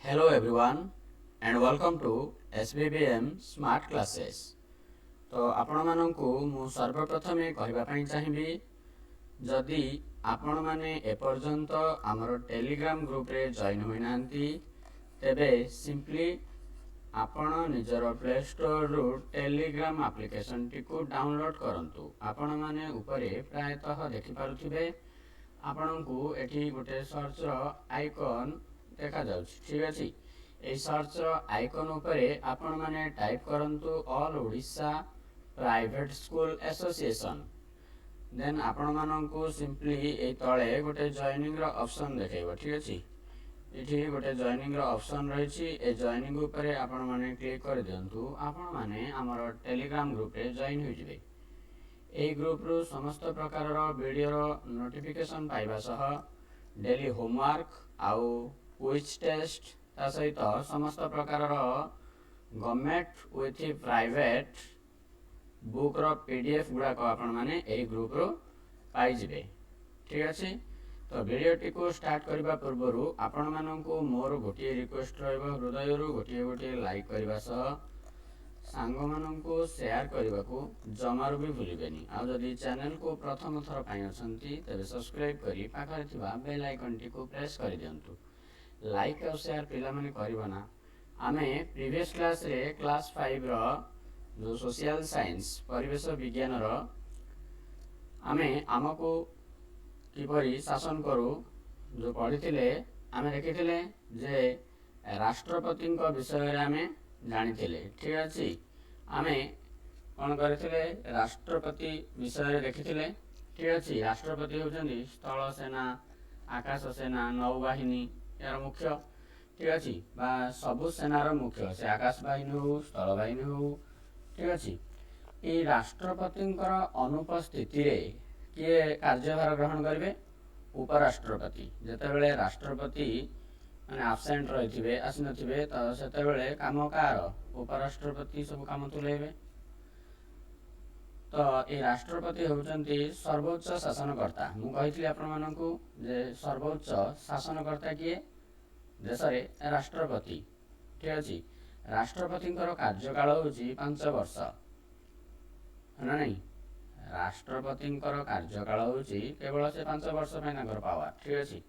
Hello everyone and welcome to SBBM Smart Classes। तो आपण माननकु मु सर्वप्रथमे कहबा पई चाहिबी जदि आपण माने एपर्यंत आमर टेलीग्राम ग्रुप रे जॉइन होई नांती तेबे सिंपली आपण निजर प्ले स्टोर रु टेलीग्राम एप्लिकेशन टी को डाउनलोड करंतु। आपण माने ऊपरे प्रायतः देखि पारुथिबे आपणको एठी गोटे सर्च आइकन देखा जाउछि। ठीक अछि, ए सर्च आइकन उपरे आपण माने टाइप करंतु all Odisha private school association. Then आपण माननको सिंपली ए तळे गोटे जॉइनिंग रो ऑप्शन देखाइबो। ठीक अछि, एठी गोटे जॉइनिंग रो ऑप्शन रहिछि। ए जॉइनिंग उपरे आपण माने क्लिक कर दियंतु। आपण माने हमर टेलीग्राम ग्रुप रे जॉइन होई जिवे। ए ग्रुप रु समस्त प्रकार रो वीडियो रो नोटिफिकेशन पाइबा सह डेली होमवर्क आउ क्विज टेस्ट ता सहित समस्त प्रकार रो गवर्नमेंट विथ प्राइवेट बुक रो पीडीएफ गुडा को आपण माने ए ग्रुप रो पाइ जिवे। ठीक अछि, तो वीडियो टी को स्टार्ट करबा पूर्वरु आपण माननकु मोर गोटिए रिक्वेस्ट रहइबो हृदय रु गोटिए गोटिए लाइक करबा सह सांग माननकु शेयर करबा को जमारु भी भूलिबेनी। आ जदि चैनल को प्रथम थर पाइ अछंती तबे सब्सक्राइब करी पाखरे थिबा बेल आइकन टी को प्रेस कर दियंतु। लाइक और शेयर पिला माने करबना। आमे प्रीवियस क्लास रे क्लास 5 रो जो सोशल साइंस परिवेश विज्ञान रो आमे हमको किपरि शासन करू जो पढ़िथिले आमे देखिथिले जे राष्ट्रपति को विषय रे आमे जानिथिले। ठीक अछि, आमे कोन करथिले राष्ट्रपति विषय रे देखिथिले। ठीक अछि, राष्ट्रपति होचंदी स्थल सेना आकाश सेना नौबाहिनी यार मुख्य। ठीक अछि, बा सबु सेनार मुख्य से आकाश बाहिनी हो स्थल बाहिनी हो। ठीक अछि, ए राष्ट्रपतिंकर अनुपस्थिति रे किए कार्यभार ग्रहण करिवे उपराष्ट्रपति। जेतेबेले राष्ट्रपति माने एब्सेंट रहिथिबे आसी नथिबे त सेतेबेले काम कार उपराष्ट्रपति सब काम तुलेबे। तो ए राष्ट्रपति होचंती सर्वोच्च शासनकर्ता। मु कहिथिली आपण माननकु जे सर्वोच्च शासनकर्ता किए देश रे राष्ट्रपति। ठीक अछि, राष्ट्रपतिंकर कार्यकाल होची 5 वर्ष ना नहीं। राष्ट्रपतिंकर कार्यकाल होची केवल से 5 वर्ष पे नगर पावर। ठीक अछि,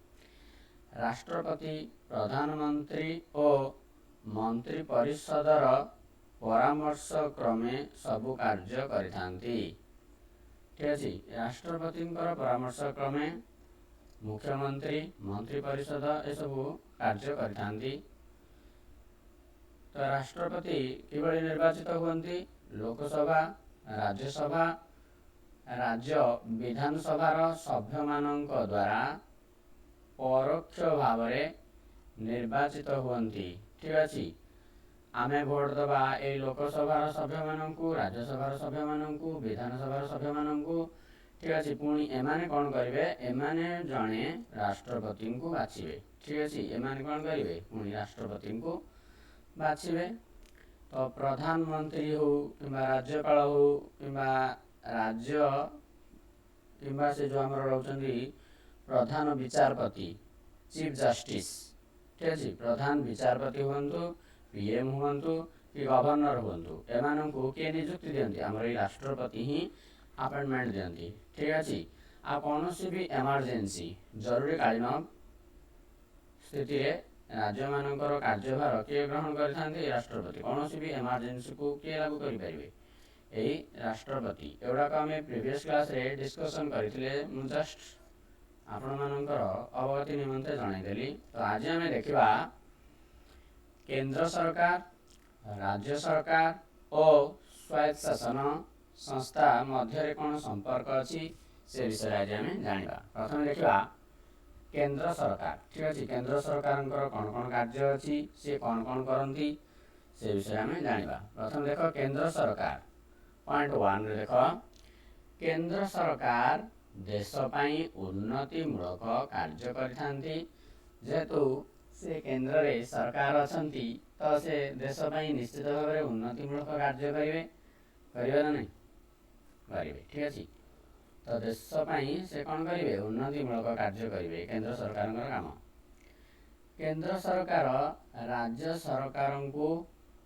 राष्ट्रपति प्रधानमंत्री और मंत्री परिषदर परामर्श क्रमे सबु कार्य करिथांती। ठीक अछि, राष्ट्रपतिंकर परामर्श क्रमे मुख्यमंत्री मंत्री परिषद ए सबु कार्य करिथांती। तो राष्ट्रपति किबळी निर्वाचित हुअंती लोकसभा राज्यसभा राज्य विधानसभा रो सभ्य मानक द्वारा परोक्ष भाव रे निर्वाचित हुअंती। ठीक अछि, आमे भोट दबा ए लोकसभा रो सभ्य मानकु राज्यसभा रो सभ्य मानकु विधानसभा रो सभ्य मानकु। ठीक अछि, पुणी एमाने कोन करिवे एमाने जणे राष्ट्रपति को बाछिबे। ठीक अछि, एमाने कोन करिवे पुणी राष्ट्रपति को बाछिबे। तो प्रधानमंत्री हो किंबा राज्यपाल हो किंबा राज्य किंबा से जो हमर रहउचंदी प्रधान विचारपति चीफ जस्टिस। ठीक अछि, प्रधान विचारपति हुअंतु पीएम हुअंतु कि गवर्नर हुअंतु एमानंकु के नियुक्ति दियंती हमर ई राष्ट्रपति ही अपॉइंटमेंट दियंती। ठीक अछि, आ कोनोसी भी इमरजेंसी जरूरी कालीन स्थिति रे राज्य मानकर कार्यभार के ग्रहण करिथांती राष्ट्रपति। कोनोसी भी इमरजेंसी को के लागू करि परिबे एही राष्ट्रपति। एवडा का हमें प्रीवियस क्लास रे डिस्कशन करिथिले मु जस्ट आपण मानकर अवगति निमंते जणाई देली। तो आज हमें देखिबा केंद्र सरकार राज्य सरकार और स्वायत्त शासन संस्था मध्य रे कोन संपर्क अछि से विषय आज हमें जानिबा। प्रथम देखिबा केंद्र सरकार। ठीक अछि, केंद्र सरकारंकर कोन कोन कार्य अछि से कोन कोन करंती से विषय हमें जानिबा। प्रथम देखो केंद्र सरकार पॉइंट 1 रे देखो केंद्र सरकार देश पई उन्नति मूलक कार्य करिथांती। जेतु से केंद्र रे सरकार अछंती तो से देश पई निश्चित भाव रे उन्नति मूलक कार्य करिवे ना नहीं करिवे। ठीक अछि, तो देश पई से कोन करिवे उन्नति मूलक कार्य करिवे केंद्र सरकारंकर काम। केंद्र सरकार राज्य सरकारଙ୍କୁ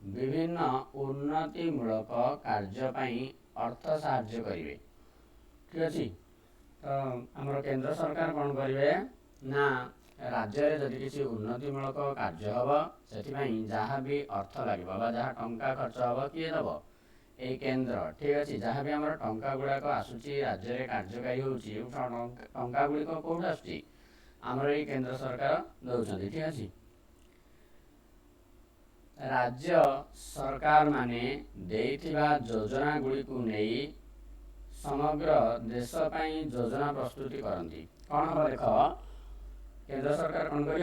विभिन्न उन्नतिमूलक कार्य ପାଇଁ अर्थ साहाय्य करेंगे। ठीक अच्छे। तो आमर केंद्र सरकार कौन करेंगे ना राज्य में जदि किसी उन्नतिमूलक कार्य हम से जहाँ भी अर्थ लगे जहाँ टंका खर्च हम किए दब ये केंद्र। ठीक अच्छे। जहाँ भी आम टंका गुड़ाक आसूची राज्य में कार्यकारी टंका गुड़िक कौट आसूची आमर ये केंद्र सरकार दौरान। ठीक अच्छे। राज्य सरकार माने देइथिबा योजना गुड़ी को नहीं समग्र देश पाई योजना प्रस्तुति करती। कौन हम देख केंद्र सरकार कौन कर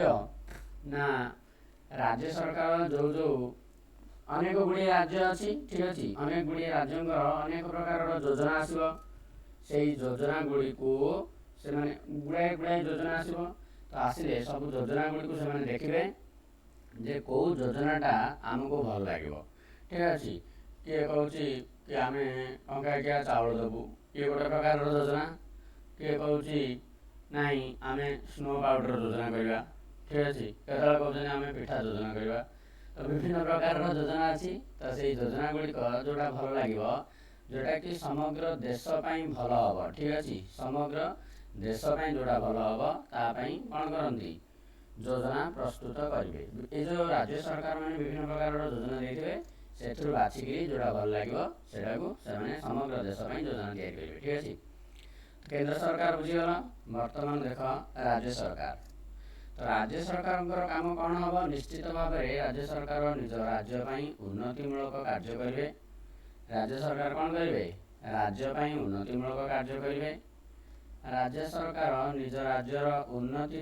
ना राज्य सरकार जो जो अनेक गुड़िए राज्य अच्छी। ठीक अच्छे। अनेक गुड़िए राज्य अनेक प्रकार योजना आसो से योजना गुड़ी को से गुड़ाए गुड़ाए योजना आसो तो आसिले सब योजना गुड़ी को से देखिए जे कौ योजनाटा आमको भल लगे। ठीक अच्छे। किए कौन कि आम टंकाकिया चाउल देवु किए गोटे प्रकार योजना किए कौन नाई आम स्नो पाउडर योजना करवा। ठीक अच्छे। केतल कहते आम पिठा योजना करवा। तो विभिन्न प्रकार योजना अच्छी तो से योजना गुड़िक जोटा भल लगे जोटा कि समग्र देश भल हम। ठीक अच्छे। समग्र देश जोटा भल हम तापाई कौन करती योजना प्रस्तुत करेंगे। ये जो राज्य सरकार मैंने विभिन्न प्रकार योजना देते से बाछिक जोटा भल लगे से समग्र देश योजना तैयारी करेंगे। ठीक अच्छे। केंद्र सरकार बुझीगला। बर्तमान देख राज्य सरकार तो राज्य सरकार काम कौन हम निश्चित भाव में राज्य सरकार निज राज्य उन्नतिमूलक कार्य करेंगे। राज्य सरकार कौन करेंगे राज्य उन्नतिमूलक कार्य करेंगे। राज्य सरकार निज राज्यर उन्नति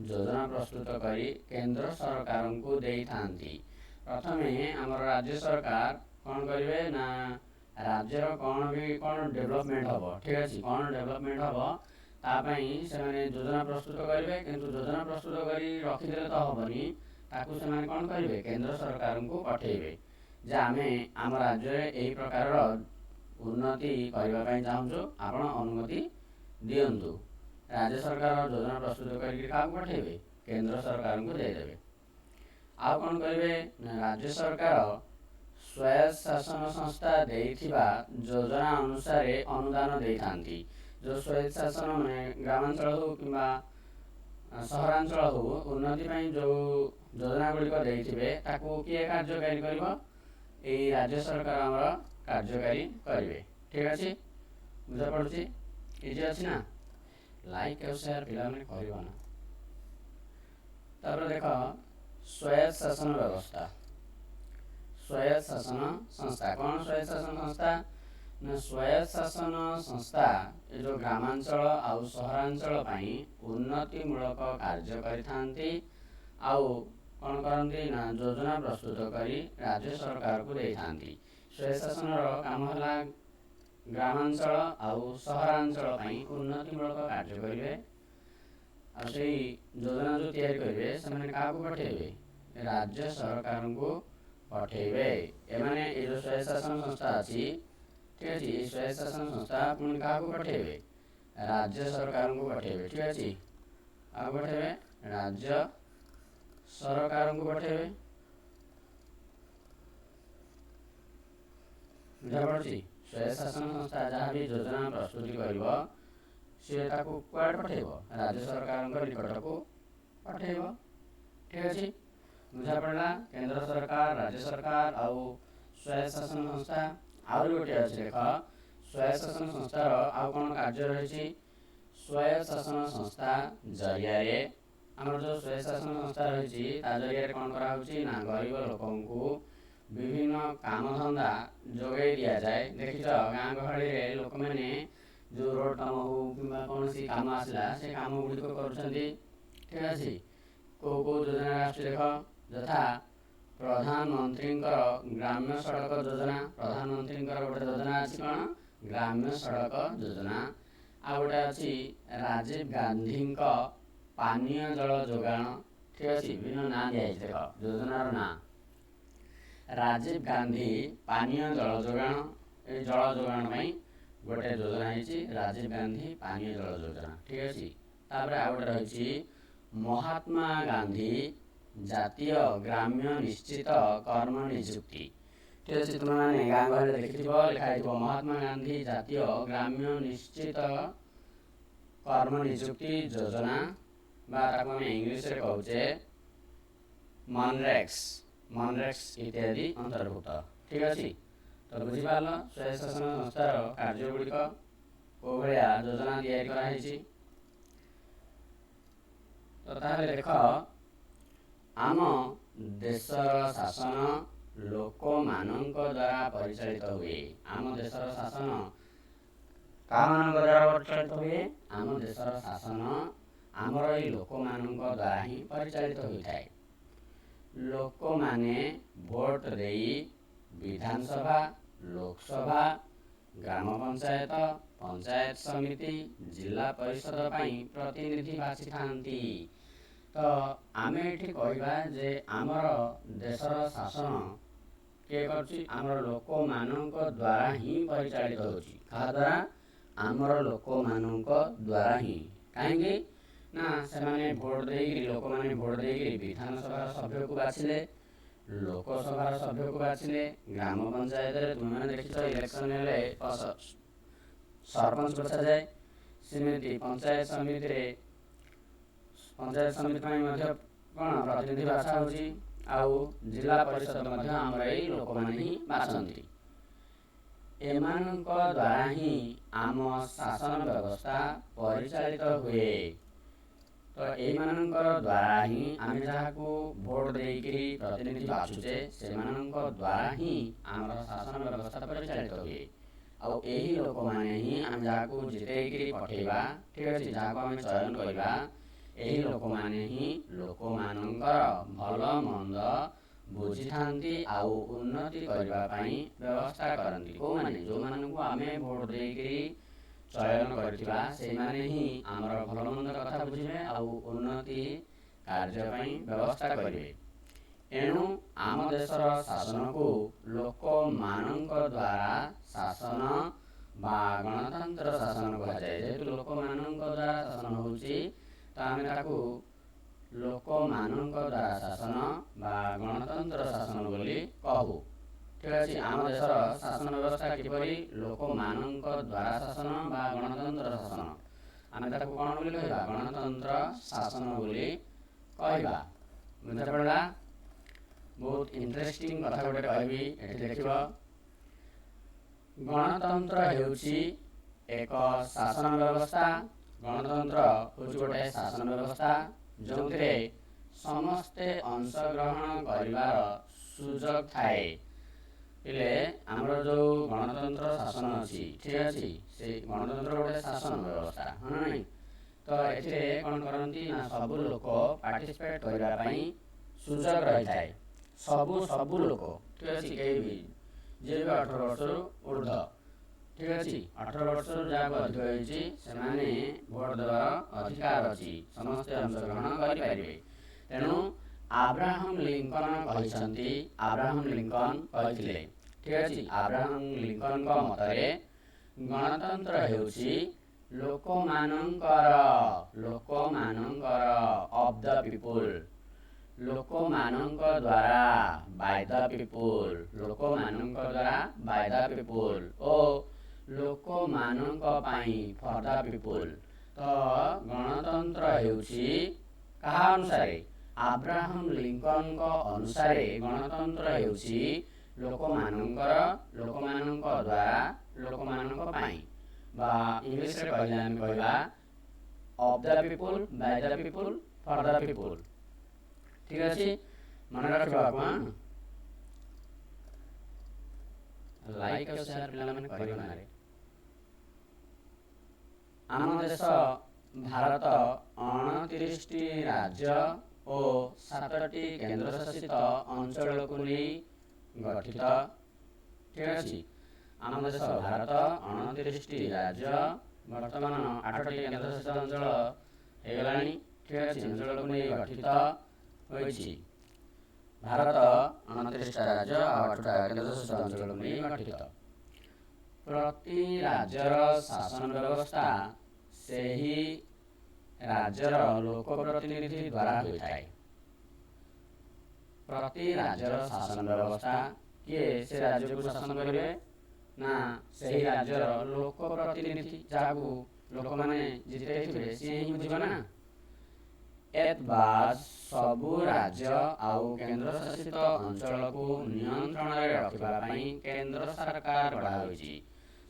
योजना प्रस्तुत करी केंद्र सरकार को देई थांती। प्रथमे आमर राज्य सरकार कौन करेंगे ना राज्यर कौन भी कौन डेवलपमेंट हम। ठीक अच्छे। कौन डेवलपमेंट हम तापाई से योजना प्रस्तुत करेंगे किंतु योजना प्रस्तुत कर रखीदे तो हेनी ताकू से कौन करेंगे केंद्र सरकार को पठेबे जे आम आम राज्य यही प्रकार उन्नति करने चाहूँ आपण अनुमति दिंतु। राज्य सरकार योजना प्रस्तुत करके पठेबे केंद्र सरकार को देदेवे। आ कौन करेंगे राज्य सरकार स्वयं शासन संस्था देइथिबा योजना अनुसार अनुदान दे थांती। जो स्वयं शासन में ग्रामांचल हो कि सहरांचल हो उन्नति जो योजना गुड़िक देइथिबे ताकू किए कार्यकारी कर राज्य सरकार आमर कार्यकारी करेंगे। ठीक अच्छे। बुझा पड़ुची इजी अच्छी ना लाइक और शेयर पिला मैंने करना। तापर देख स्वयं शासन व्यवस्था स्वयं शासन संस्था कौन स्वयं शासन संस्था ना स्वयं शासन संस्था ये जो ग्रामांचल आउ सहरांचल उन्नतिमूलक कार्य करथांती आउ कौन करती ना योजना प्रस्तुत करी राज्य सरकार को दे थांती। स्वयं शासन काम है ग्रामांचल आउ सहरांचल उन्नतिमूलक कार्य करेंगे आ योजना जो तैयारी करेंगे से क्या पठेबे राज्य सरकार को पठेबे। एमाने ये जो स्वयं शासन संस्था अच्छी। ठीक अच्छे। स्वयं शासन संस्था पुणी क्या पठेबे राज्य सरकार को पठेबे। ठीक अच्छे। आ पठेबे राज्य सरकार को पठेबे। बुझा पड़ी। स्वयं शासन संस्था जहाँ भी योजना प्रस्तुति कर सी कुआड़ पठेब राज्य सरकार निकट को पठेब। ठीक अच्छे। बुझा पड़ा। केंद्र सरकार राज्य सरकार आउ स्वयं शासन संस्था आउ गोटे अच्छे देख स्वयं शासन संस्थार आउ कौन कार्य रही स्वयं शासन संस्था जरिया आमर जो स्वयं शासन संस्था रही जरिया कौन कराऊँगी ना गरीब लोक विभिन्न काम धंदा जोगे दि जाए। देखिच गाँ गहली लोक मैंने जो रोड काम हो कि कौन सी काम आसला से काम गुड़िक कर। ठीक अच्छे। कौ कौ योजना आस देख यथा प्रधानमंत्री ग्राम्य सड़क योजना प्रधानमंत्री गोटे योजना अच्छी कौन ग्राम्य सड़क योजना आ गोटे अच्छी राजीव गांधी पानीय जल जोगाण। ठीक अच्छे। विभिन्न ना दिखाई देख योजनार ना राजीव गांधी पानीय जल जोगाण ये जल जोगाण गोटे योजना है राजीव गांधी पानीय जल योजना। ठीक अच्छे। तापर आ गोटे रही महात्मा गांधी ଜାତୀୟ ଗ୍ରାମ୍ୟ ନିଶ୍ଚିତ କର୍ମ ନିଯୁକ୍ତି। ଠିକ୍ ଅଛି, ତୁମେମାନେ ଗାଁ ଗହଳିରେ ଦେଖିଥିବ ଲେଖା ହେଇଥିବ ମହାତ୍ମା ଗାନ୍ଧୀ ଜାତୀୟ ଗ୍ରାମ୍ୟ ନିଶ୍ଚିତ କର୍ମ ନିଯୁକ୍ତି ଯୋଜନା, ବା ତାକୁ ଆମେ ଇଂଲିଶରେ କହୁଛେ ମନରେକ୍ସ ଇତ୍ୟାଦି ଅନ୍ତର୍ଭୁକ୍ତ। ଠିକ୍ ଅଛି, ତ ବୁଝିପାରିଲ ସ୍ୱୟଂଶାସନ ସଂସ୍ଥାର କାର୍ଯ୍ୟଗୁଡ଼ିକ କେଉଁ ଭଳିଆ ଯୋଜନା ତିଆରି କରାହେଇଛି। ତ ତାହେଲେ ଦେଖ, ଆମ ଦେଶର ଶାସନ ଲୋକମାନଙ୍କ ଦ୍ୱାରା ପରିଚାଳିତ ହୁଏ। ଆମ ଦେଶର ଶାସନ କାହାମାନଙ୍କ ଦ୍ୱାରା ପରିଚାଳିତ ହୁଏ? ଆମ ଦେଶର ଶାସନ ଆମର ଏଇ ଲୋକମାନଙ୍କ ଦ୍ୱାରା ହିଁ ପରିଚାଳିତ ହୋଇଥାଏ। ଲୋକମାନେ ଭୋଟ ଦେଇ ବିଧାନସଭା, ଲୋକସଭା, ଗ୍ରାମ ପଞ୍ଚାୟତ, ପଞ୍ଚାୟତ ସମିତି, ଜିଲ୍ଲା ପରିଷଦ ପାଇଁ ପ୍ରତିନିଧି ବାଛିଥାନ୍ତି। ତ ଆମେ ଏଠି କହିବା ଯେ ଆମର ଦେଶର ଶାସନ କିଏ କରୁଛି? ଆମର ଲୋକମାନଙ୍କ ଦ୍ୱାରା ହିଁ ପରିଚାଳିତ ହେଉଛି। କାହା ଦ୍ୱାରା? ଆମର ଲୋକମାନଙ୍କ ଦ୍ୱାରା ହିଁ। କାହିଁକି ନା ଲୋକମାନେ ଭୋଟ ଦେଇକିରି ବିଧାନସଭାର ସଭ୍ୟକୁ ବାଛିଲେ, ଲୋକସଭାର ସଭ୍ୟକୁ ବାଛିଲେ, ଗ୍ରାମ ପଞ୍ଚାୟତରେ ତୁମେମାନେ ଦେଖିଛ ଇଲେକ୍ସନ ହେଲେ ସରପଞ୍ଚ ବଛାଯାଏ। ସେମିତି ପଞ୍ଚାୟତ ସମିତି ପାଇଁ ମଧ୍ୟ କ'ଣ ପ୍ରତିନିଧି ବାଛା ହେଉଛି। ଆଉ ଜିଲ୍ଲା ପରିଷଦ ମଧ୍ୟ ଆମର ଏଇ ଲୋକମାନେ ହିଁ ବାଛନ୍ତି। ଏମାନଙ୍କ ଦ୍ୱାରା ହିଁ ଆମ ଶାସନ ବ୍ୟବସ୍ଥା ପରିଚାଳିତ ହୁଏ। ତ ଏଇମାନଙ୍କର ଦ୍ୱାରା ହିଁ ଆମେ ଯାହାକୁ ଭୋଟ ଦେଇକିରି ପ୍ରତିନିଧି ବାଛୁଛେ, ସେମାନଙ୍କ ଦ୍ୱାରା ହିଁ ଆମର ଶାସନ ବ୍ୟବସ୍ଥା ପରିଚାଳିତ ହୁଏ। ଆଉ ଏହି ଲୋକମାନେ ହିଁ ଆମେ ଯାହାକୁ ଜିତେଇକିରି ପଠେଇବା, ଠିକ୍ ଅଛି, ଯାହାକୁ ଆମେ ଚୟନ କରିବା, ଏହି ଲୋକମାନେ ହିଁ ଲୋକମାନଙ୍କର ଭଲ ମନ୍ଦ ବୁଝିଥାନ୍ତି ଆଉ ଉନ୍ନତି କରିବା ପାଇଁ ବ୍ୟବସ୍ଥା କରନ୍ତି। କେଉଁମାନେ? ଯେଉଁମାନଙ୍କୁ ଆମେ ଭୋଟ ଦେଇକିରି ଚୟନ କରିଥିବା, ସେଇମାନେ ହିଁ ଆମର ଭଲ ମନ୍ଦ କଥା ବୁଝିବେ ଆଉ ଉନ୍ନତି କାର୍ଯ୍ୟ ପାଇଁ ବ୍ୟବସ୍ଥା କରିବେ। ଏଣୁ ଆମ ଦେଶର ଶାସନକୁ ଲୋକମାନଙ୍କ ଦ୍ୱାରା ଶାସନ ବା ଗଣତନ୍ତ୍ର ଶାସନ କୁହାଯାଏ। ଯେହେତୁ ଲୋକମାନଙ୍କ ଦ୍ୱାରା ଶାସନ ହେଉଛି, ତ ଆମେ ତାକୁ ଲୋକମାନଙ୍କ ଦ୍ୱାରା ଶାସନ ବା ଗଣତନ୍ତ୍ର ଶାସନ ବୋଲି କହୁ। ଠିକ୍ ଅଛି, ଆମ ଦେଶର ଶାସନ ବ୍ୟବସ୍ଥା କିପରି? ଲୋକମାନଙ୍କ ଦ୍ୱାରା ଶାସନ ବା ଗଣତନ୍ତ୍ର ଶାସନ। ଆମେ ତାକୁ କ'ଣ ବୋଲି କହିବା? ଗଣତନ୍ତ୍ର ଶାସନ ବୋଲି କହିବା। ବୁଝାପଡ଼ିଲା? ବହୁତ ଇଣ୍ଟରେଷ୍ଟିଂ କଥା ଗୋଟେ କହିବି, ଏଠି ଦେଖିବ। ଗଣତନ୍ତ୍ର ହେଉଛି ଏକ ଶାସନ ବ୍ୟବସ୍ଥା। ଗଣତନ୍ତ୍ର ହେଉଛି ଗୋଟେ ଶାସନ ବ୍ୟବସ୍ଥା ଯେଉଁଥିରେ ସମସ୍ତେ ଅଂଶଗ୍ରହଣ କରିବାର ସୁଯୋଗ ଥାଏ। ହେଲେ ଆମର ଯେଉଁ ଗଣତନ୍ତ୍ର ଶାସନ ଅଛି, ଠିକ୍ ଅଛି, ସେଇ ଗଣତନ୍ତ୍ର ଗୋଟେ ଶାସନ ବ୍ୟବସ୍ଥା, ହଁ ନା ନାହିଁ? ତ ଏଥିରେ କ'ଣ କରନ୍ତି ନା ସବୁ ଲୋକ ପାର୍ଟିସିପେଟ୍ କରିବା ପାଇଁ ସୁଯୋଗ ରହିଥାଏ। ସବୁ ଲୋକ, ଠିକ୍ ଅଛି, କେହି ବି ଯିଏ ବି 18 ବର୍ଷରୁ ଉର୍ଦ୍ଧ୍ୱ, ଠିକ୍ ଅଛି, 18 ବର୍ଷରୁ ଯାହାକୁ ଅଧିକ ହେଇଛି ସେମାନେ ଭୋଟ ଦେବାର ଅଧିକାର ଅଛି, ସମସ୍ତେ ଅଂଶଗ୍ରହଣ କରିପାରିବେ। ତେଣୁ ଆବ୍ରାହମ ଲିଙ୍କନ କହିଥିଲେ, ଠିକ୍ ଅଛି, ଆବ୍ରାହମ ଲିଙ୍କନଙ୍କ ମତରେ ଗଣତନ୍ତ୍ର ହେଉଛି ଲୋକମାନଙ୍କର ଅଫ୍ ଦ ପିପୁଲ, ଲୋକମାନଙ୍କ ଦ୍ୱାରା ବାଇ ଦ ପିପୁଲ, ଲୋକମାନଙ୍କ ଦ୍ୱାରା ବାଇ ଦ ପିପୁଲ ଓ ଲୋକମାନଙ୍କ ପାଇଁ ଫର ଦ ପିପୁଲ। ତ ଗଣତନ୍ତ୍ର ହେଉଛି କାହା ଅନୁସାରେ? ଆବ୍ରାହମ ଲିଙ୍କନଙ୍କ ଅନୁସାରେ ଗଣତନ୍ତ୍ର ହେଉଛି ଲୋକମାନଙ୍କ ଦ୍ୱାରା ଲୋକମାନଙ୍କ ପାଇଁ, ବା ଇଂଲିଶରେ କହିଲେ ଆମେ କହିବା of the people, Bai the people, for the people. ଠିକ୍ ଅଛି, ମନେ ରଖିବାକୁ। ଲାଇକ୍ ଆଉ ସେୟାର ପିଲାମାନେ କରିବ ନା ରେ। ଆମ ଦେଶ ଭାରତ 29ଟି ରାଜ୍ୟ ଓ 7ଟି କେନ୍ଦ୍ରଶାସିତ ଅଞ୍ଚଳକୁ ନେଇ ଗଠିତ। ଠିକ୍ ଅଛି, ଆମ ଦେଶ ଭାରତ 29ଟି ରାଜ୍ୟ, ବର୍ତ୍ତମାନ 8ଟି କେନ୍ଦ୍ରଶାସିତ ଅଞ୍ଚଳ ହେଇଗଲାଣି। ଠିକ୍ ଅଛି, ଅଞ୍ଚଳକୁ ନେଇ ଗଠିତ ହୋଇଛି। ଭାରତ 29ଟା ରାଜ୍ୟ ଆଉ 8ଟା କେନ୍ଦ୍ରଶାସିତ ଅଞ୍ଚଳକୁ ନେଇ ଗଠିତ। ପ୍ରତି ରାଜ୍ୟର ଶାସନ ବ୍ୟବସ୍ଥା ସେହି ରାଜ୍ୟର ଲୋକ ପ୍ରତିନିଧି ଦ୍ୱାରା ହୋଇଥାଏ। प्रति राज्यर शासन व्यवस्था किए से राज्य को शासन करेंगे ना से राज्यर लोक प्रतिनिधि जहाँ लोक मैंने जिते सी ही बुझे ना। एतबाद सबु राज्य आउ केंद्र शासित अंचल को नियंत्रण में रखापी केंद्र सरकार गढ़ाई।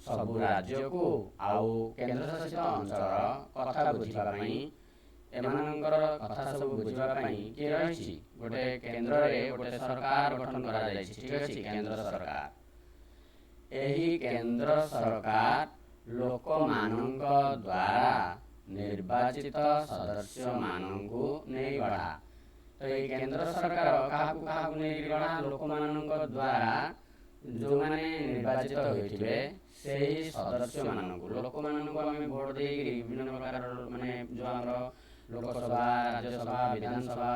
सबु राज्य को आउ केंद्र शासित अंचल कथा बुझापी एमानंकर कथा सब बुझापी किए रही गोटे केंद्र रे गोटे सरकार गठन करा जायछि। ठीक अछि केंद्र सरकार एही केंद्र सरकार लोक मानक द्वारा निर्वाचित सदस्य मानकु नहीं गढ़ा। तो ये केंद्र सरकार क्या नहीं गढ़ा लोक मानक द्वारा जो माने निर्वाचित होइथिबे सेही सदस्य मानकु लोक मानकु आमे भोट देई विभिन्न प्रकार माने जो हमर लोकसभा राज्यसभा विधानसभा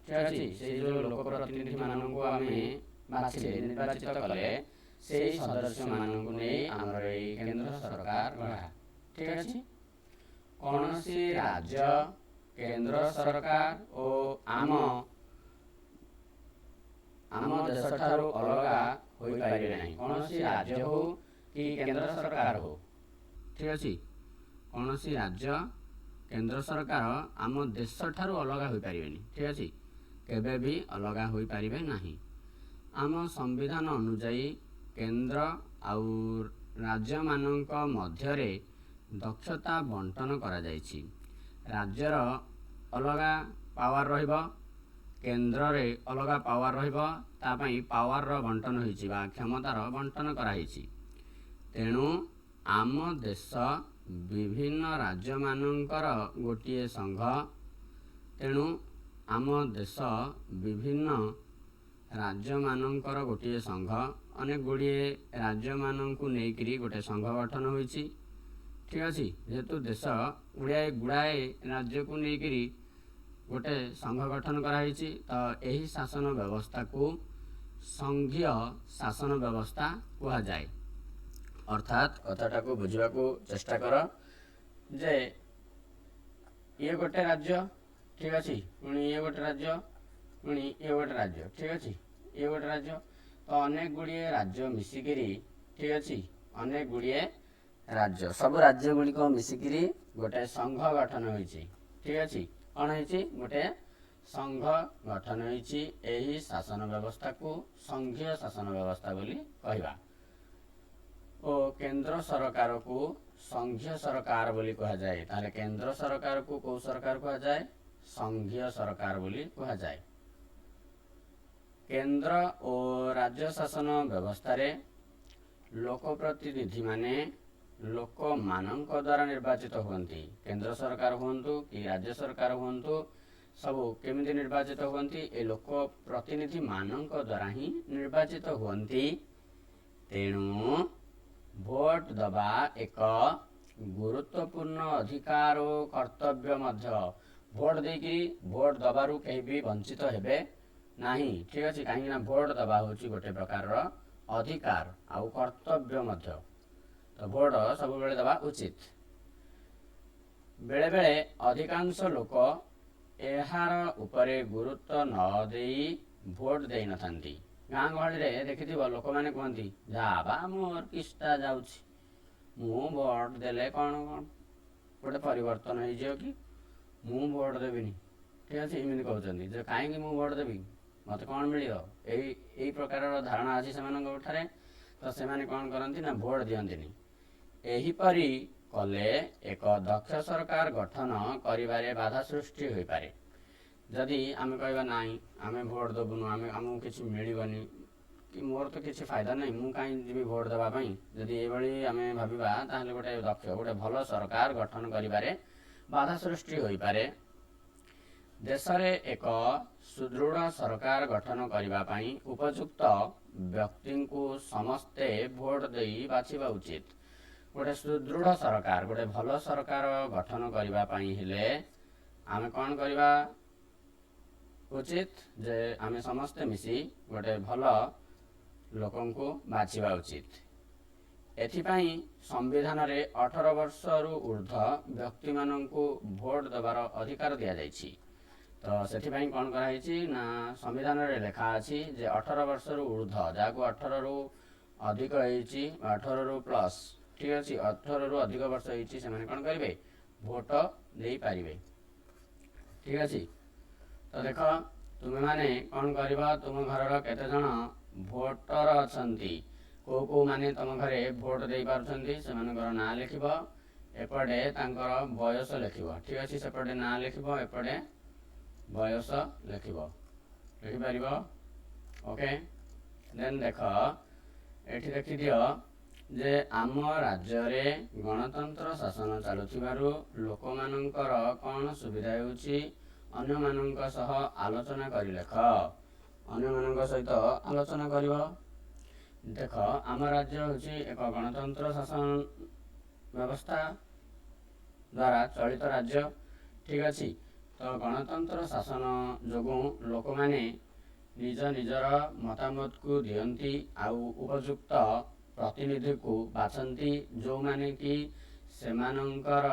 ठीक अछि से जो लोक प्रतिनिधि मानकु आमे बाछिले निर्वाचित कले सेही सदस्य मानकु नहीं हमर एई केंद्र सरकार गढ़ा। ठीक अछि कौन सी राज्य केंद्र सरकार और आम देश ठारू अलगा होई पारे नहीं। कौन सी राज्य हो कि केंद्र सरकार हो ठीक अछि कौन सी राज्य केंद्र सरकार आम देश ठारू अलगा होई पारिबेनी। ठीक अछि केबे भी अलगा होई पारिबे नहीं। आम संविधान अनुसार केंद्र और राज्य मानक मध्यरे दक्षता बंटन करा जायछि। राज्यर अलगा पावर रहिबो केंद्र रे अलगा पावर रहिबो तापई पावर रो बंटन होइछि बा क्षमतार बंटन करा होइछि। तेणु आम देश विभिन्न राज्य मानकर गोटिए संघ तेणु आम देश विभिन्न राज्य मानकर गोटिए संघ अनेक गुड़िए राज्य मानकु नेइकरी गोटे संघ गठन होइछि। ठीक अछि जेहेतु देश गुड़ाए राज्य को लेकर गोटे संघ गठन कराई तो यही शासन व्यवस्था को संघीय शासन व्यवस्था कहा जाए। अर्थात कथाटा को बुझा को चेष्टा कर जे ये गोटे राज्य ठीक अछि पुणी ये गोटे राज्य पुणी ये गोटे राज्य ठीक अछि ये गोटे राज्य तो अनेक गुड़िए राज्य मिसिकिरी ठीक अछि अनेक गुड़िए राज्य सब राज्य गुड़िक मिसिकिरी गोटे संघ गठन होइछि। ठीक अछि कौन होइछि गोटे संघ गठन होइछि एही शासन व्यवस्था को संघीय शासन व्यवस्था बोली कहबा ओ केंद्र सरकार को संघीय सरकार बोली कहा जाए। ताले केंद्र सरकार को को सरकार कहा जाए संघीय सरकार बोली कहा जाए। केंद्र और राज्य शासन व्यवस्था रे लोक प्रतिनिधि माने लोक मानक द्वारा निर्वाचित होती केंद्र सरकार हुंतु कि राज्य सरकार हुंतु सब केमिति निर्वाचित होती ए लोक प्रतिनिधि मानक द्वारा ही निर्वाचित होती। तेणु भोट दबा एक गुरुत्वपूर्ण अधिकार और कर्तव्य मध्य भोट देकी भोट दबारु कहीं भी वंचित हेबे नहीं। ठीक अछि कहीं ना भोट दबा होची गोटे प्रकार अधिकार आउ कर्तव्य मध्य तो भोट सब बेले दबा उचित। बेले बेले अधिकांश लोक एहार उपरे गुरुत्व न देई भोट देई नथांती। गाँ गहली रे देखिथिबो लोक माने कहंती जाबा मोर किस्ता जाउछि मु भोट देले कोन गोटे परिवर्तन होई जियो कि मु भोट देबिनी। ठीक अछि इमिति कहउचंदी जे काहे कि मु भोट देबी मते कोन मिलियो एई प्रकार धारणा अछि सेमानक उठारे तो सेमाने कोन करंती ना भोट दियंतिनी। एही परी कले एक दक्ष सरकार गठन करिबारे बाधा सृष्टि होई पारे। जदि आमे कहबा नाही आमे भोट दबुनु आमे हमु किछि मिलिबनी कि मोर तो किछि फायदा नाही मु काई जिबी भोट देबा पई जदि ए भली आमे भाबिबा ताहले गोटे दक्ष गोटे भलो सरकार गठन करिबारे बाधा सृष्टि होई पारे। देश रे एक सुदृढ़ सरकार गठन करिबा पई उपयुक्त व्यक्ति को समस्ते भोट देई बाछिबा उचित। गोटे सुदृढ़ सरकार गोटे भलो सरकार गठन करिबा पई हेले आमे कोन करिबा उचित जे आमे समस्ते मिसी गोटे भलो लोकन को बाछिबा उचित। एथिपाई संविधान रे 18 वर्ष रु ऊर्ध्व व्यक्ति मानन को भोट देबार अधिकार दिया जायछि। तो ସେଥିପାଇଁ କ'ଣ କରାହେଇଛି ନା ସମ୍ବିଧାନରେ ଲେଖା ଅଛି ଯେ 18 ବର୍ଷରୁ ଉର୍ଦ୍ଧ୍ୱ ଯାହାକୁ 18ରୁ ଅଧିକ ହେଇଛି 18ରୁ ପ୍ଲସ୍ ଠିକ୍ ଅଛି 18ରୁ ଅଧିକ ବର୍ଷ ହେଇଛି ସେମାନେ କ'ଣ କରିବେ ଭୋଟ ଦେଇପାରିବେ ଠିକ୍ ଅଛି। ତ ଦେଖ ତୁମେମାନେ କ'ଣ କରିବ ତୁମ ଘରର କେତେଜଣ ଭୋଟର ଅଛନ୍ତି କେଉଁ ମାନେ ତୁମ ଘରେ ଭୋଟ ଦେଇପାରୁଛନ୍ତି ସେମାନଙ୍କର ନାଁ ଲେଖିବ ଏପଟେ ତାଙ୍କର ବୟସ ଲେଖିବ ଠିକ୍ ଅଛି ସେପଟେ ନାଁ ଲେଖିବ ଏପଟେ ବୟସ ଲେଖିବ ଲେଖିପାରିବ ଓକେ। ଦେନ୍ ଦେଖ ଏଠି ଦେଖିଦିଅ ଯେ ଆମ ରାଜ୍ୟରେ ଗଣତନ୍ତ୍ର ଶାସନ ଚାଲୁଥିବାରୁ ଲୋକମାନଙ୍କର କ'ଣ ସୁବିଧା ହେଉଛି ଅନ୍ୟମାନଙ୍କ ସହ ଆଲୋଚନା କରି ଲେଖ ଅନ୍ୟମାନଙ୍କ ସହିତ ଆଲୋଚନା କରିବ। ଦେଖ ଆମ ରାଜ୍ୟ ହେଉଛି ଏକ ଗଣତନ୍ତ୍ର ଶାସନ ବ୍ୟବସ୍ଥା ଦ୍ୱାରା ଚଳିତ ରାଜ୍ୟ ଠିକ୍ ଅଛି। ତ ଗଣତନ୍ତ୍ର ଶାସନ ଯୋଗୁଁ ଲୋକମାନେ ନିଜ ନିଜର ମତାମତକୁ ଦିଅନ୍ତି ଆଉ ଉପଯୁକ୍ତ ପ୍ରତିନିଧିକୁ ବାଛନ୍ତି ଯେଉଁମାନେ କି ସେମାନଙ୍କର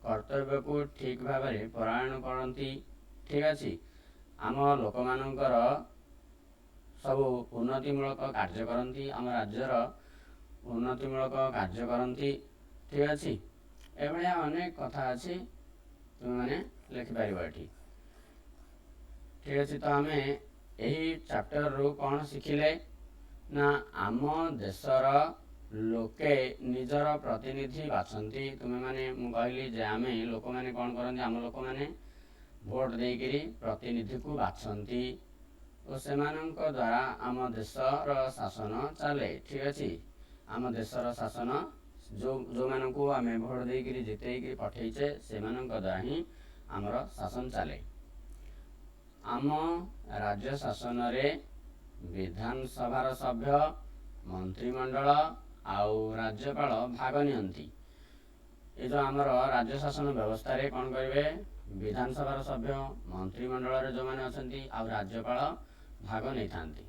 କର୍ତ୍ତବ୍ୟକୁ ଠିକ୍ ଭାବରେ ପରାୟଣ କରନ୍ତି ଠିକ୍ ଅଛି। ଆମ ଲୋକମାନଙ୍କର ସବୁ ଉନ୍ନତିମୂଳକ କାର୍ଯ୍ୟ କରନ୍ତି ଆମ ରାଜ୍ୟର ଉନ୍ନତିମୂଳକ କାର୍ଯ୍ୟ କରନ୍ତି ଠିକ୍ ଅଛି। ଏଭଳିଆ ଅନେକ କଥା ଅଛି ତୁମେମାନେ ଲେଖିପାରିବ ଏଠି ଠିକ୍ ଅଛି। ତ ଆମେ ଏହି ଚାପ୍ଟରରୁ କ'ଣ ଶିଖିଲେ ନା ଆମ ଦେଶର ଲୋକେ ନିଜର ପ୍ରତିନିଧି ବାଛନ୍ତି ତୁମେମାନେ ମୁଁ କହିଲି ଯେ ଆମେ ଲୋକମାନେ କ'ଣ କରନ୍ତି ଆମ ଲୋକମାନେ ଭୋଟ ଦେଇକରି ପ୍ରତିନିଧିକୁ ବାଛନ୍ତି ଓ ସେମାନଙ୍କ ଦ୍ୱାରା ଆମ ଦେଶର ଶାସନ ଚାଲେ ଠିକ୍ ଅଛି। ଆମ ଦେଶର ଶାସନ ଯେଉଁମାନଙ୍କୁ ଆମେ ଭୋଟ ଦେଇକରି ଜିତେଇକି ପଠେଇଛେ ସେମାନଙ୍କ ଦ୍ୱାରା ହିଁ ଆମର ଶାସନ ଚାଲେ। ଆମ ରାଜ୍ୟ ଶାସନରେ ବିଧାନସଭାର ସଭ୍ୟ ମନ୍ତ୍ରିମଣ୍ଡଳ ଆଉ ରାଜ୍ୟପାଳ ଭାଗ ନିଅନ୍ତି। ଏ ଯେଉଁ ଆମର ରାଜ୍ୟ ଶାସନ ବ୍ୟବସ୍ଥାରେ କ'ଣ କରିବେ ବିଧାନସଭାର ସଭ୍ୟ ମନ୍ତ୍ରିମଣ୍ଡଳରେ ଯେଉଁମାନେ ଅଛନ୍ତି ଆଉ ରାଜ୍ୟପାଳ ଭାଗ ନେଇଥାନ୍ତି।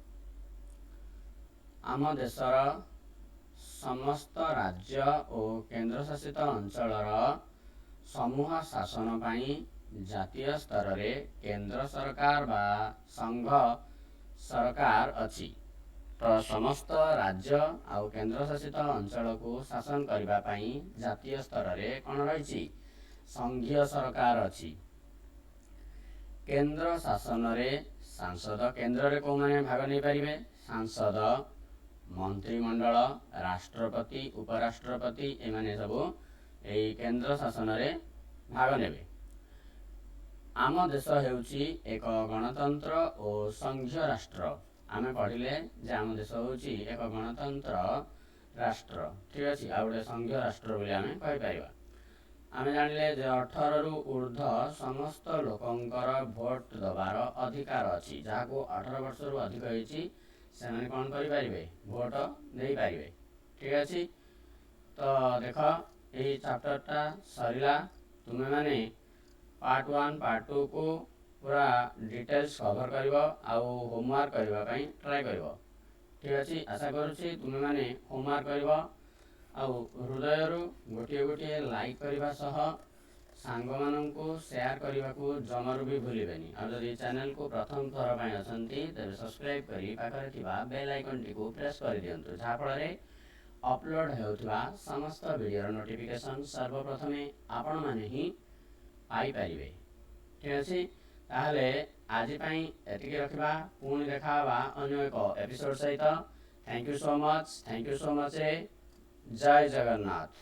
ଆମ ଦେଶର ସମସ୍ତ ରାଜ୍ୟ ଓ କେନ୍ଦ୍ରଶାସିତ ଅଞ୍ଚଳର ସମୂହ ଶାସନ ପାଇଁ ଜାତୀୟ ସ୍ତରରେ କେନ୍ଦ୍ର ସରକାର ବା ସଂଘ ସରକାର ଅଛି। ତ ସମସ୍ତ ରାଜ୍ୟ ଆଉ କେନ୍ଦ୍ରଶାସିତ ଅଞ୍ଚଳକୁ ଶାସନ କରିବା ପାଇଁ ଜାତୀୟ ସ୍ତରରେ କ'ଣ ରହିଛି ସଂଘୀୟ ସରକାର ଅଛି। କେନ୍ଦ୍ର ଶାସନରେ ସାଂସଦ କେନ୍ଦ୍ରରେ କେଉଁମାନେ ଭାଗ ନେଇପାରିବେ ସାଂସଦ ମନ୍ତ୍ରିମଣ୍ଡଳ ରାଷ୍ଟ୍ରପତି ଉପରାଷ୍ଟ୍ରପତି ଏମାନେ ସବୁ ଏହି କେନ୍ଦ୍ର ଶାସନରେ ଭାଗ ନେବେ। ଆମ ଦେଶ ହେଉଛି ଏକ ଗଣତନ୍ତ୍ର ଓ ସଂଘୀୟ ରାଷ୍ଟ୍ର। ଆମେ ପଢ଼ିଲେ ଯେ ଆମ ଦେଶ ହେଉଛି ଏକ ଗଣତନ୍ତ୍ର ରାଷ୍ଟ୍ର ଠିକ୍ ଅଛି ଆଉ ଗୋଟେ ସଂଘୀୟ ରାଷ୍ଟ୍ର ବୋଲି ଆମେ କହିପାରିବା। ଆମେ ଜାଣିଲେ ଯେ 18ରୁ ଉର୍ଦ୍ଧ୍ୱ ସମସ୍ତ ଲୋକଙ୍କର ଭୋଟ ଦେବାର ଅଧିକାର ଅଛି। ଯାହାକୁ 18 ବର୍ଷରୁ ଅଧିକ ହେଇଛି ସେମାନେ କ'ଣ କରିପାରିବେ ଭୋଟ ଦେଇପାରିବେ ଠିକ୍ ଅଛି। ତ ଦେଖ ଏହି ଚାପ୍ଟରଟା ସରିଲା ତୁମେମାନେ ପାର୍ଟ 1 ପାର୍ଟ 2 କୁ ପୁରା ଡିଟେଲ୍ସ କଭର କରିବ ଆଉ ହୋମୱାର୍କ କରିବା ପାଇଁ ଟ୍ରାଏ କରିବ ଠିକ୍ ଅଛି। ଆଶା କରୁଛି ତୁମେମାନେ ହୋମୱାର୍କ କରିବ ଆଉ ହୃଦୟରୁ ଗୋଟିଏ ଗୋଟିଏ ଲାଇକ୍ କରିବା ସହ ସାଙ୍ଗମାନଙ୍କୁ ସେୟାର କରିବାକୁ ଜମାରୁ ବି ଭୁଲିବେନି। ଆଉ ଯଦି ଚ୍ୟାନେଲକୁ ପ୍ରଥମ ଥର ପାଇଁ ଅଛନ୍ତି ତେବେ ସବସ୍କ୍ରାଇବ୍ କରି ପାଖରେ ଥିବା ବେଲ୍ ଆଇକନ୍ଟିକୁ ପ୍ରେସ୍ କରିଦିଅନ୍ତୁ ଯାହାଫଳରେ ଅପଲୋଡ଼ ହେଉଥିବା ସମସ୍ତ ଭିଡ଼ିଓର ନୋଟିଫିକେସନ୍ ସର୍ବପ୍ରଥମେ ଆପଣମାନେ ହିଁ ପାଇପାରିବେ ଠିକ୍ ଅଛି। ତାହେଲେ ଆଜି ପାଇଁ ଏତିକି ରଖିବା ପୁଣି ଦେଖା ହେବା ଅନ୍ୟ ଏକ ଏପିସୋଡ଼ ସହିତ। ଥ୍ୟାଙ୍କ ୟୁ ସୋ ମଚ୍ ରେ ଜୟ ଜଗନ୍ନାଥ।